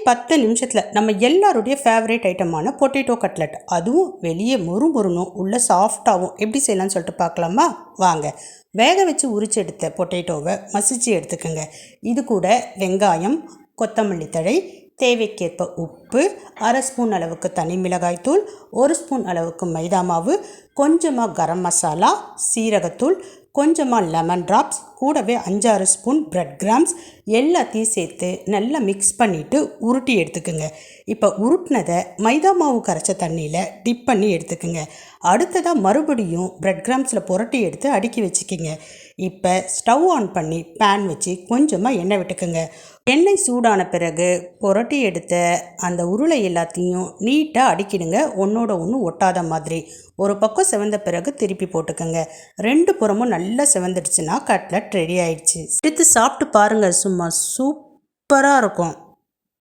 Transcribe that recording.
10 நிமிஷத்தில் நம்ம எல்லாருடைய ஃபேவரேட் ஐட்டமான பொட்டேட்டோ கட்லட், அதுவும் வெளியே மொறுமொறுனும் உள்ள சாஃப்டாகவும் எப்படி செய்யலாம்னு சொல்லிட்டு பார்க்கலாமா? வாங்க. வேக வச்சு உரிச்சு எடுத்த பொட்டேட்டோவை மசிச்சு எடுத்துக்கோங்க. இது கூட வெங்காயம், கொத்தமல்லி தழை, தேவைக்கேற்ப உப்பு, 1/2 ஸ்பூன் அளவுக்கு தனி மிளகாய்த்தூள், 1 ஸ்பூன் அளவுக்கு மைதா மாவு, கொஞ்சமாக கரம் மசாலா, சீரகத்தூள், கொஞ்சமாக லெமன் ட்ராப்ஸ், கூடவே 5-6 ஸ்பூன் பிரெட் கிராம்ஸ் எல்லாத்தையும் சேர்த்து நல்லா மிக்ஸ் பண்ணிவிட்டு உருட்டி எடுத்துக்குங்க. இப்போ உருட்டினதை மைதா மாவு கரைச்ச தண்ணியில் டிப் பண்ணி எடுத்துக்குங்க. அடுத்ததாக மறுபடியும் பிரெட் கிராம்ஸில் புரட்டி எடுத்து அடுக்கி வச்சுக்கிங்க. இப்போ ஸ்டவ் ஆன் பண்ணி பேன் வச்சு கொஞ்சமாக எண்ணெய் விட்டுக்குங்க. எண்ணெய் சூடான பிறகு புரட்டி எடுத்த அந்த உருளை எல்லாத்தையும் நீட்டாக அடுக்கிடுங்க, ஒன்றோட ஒன்று ஒட்டாத மாதிரி. ஒரு பக்கம் செவந்த பிறகு திருப்பி போட்டுக்கோங்க. 2 புறமும் நல்லா செவந்துடுச்சுன்னா கட்லட் ரெடி ஆயிடுச்சு. எடுத்து சாப்பிட்டு பாருங்கள், சும்மா சூப்பராக இருக்கும்.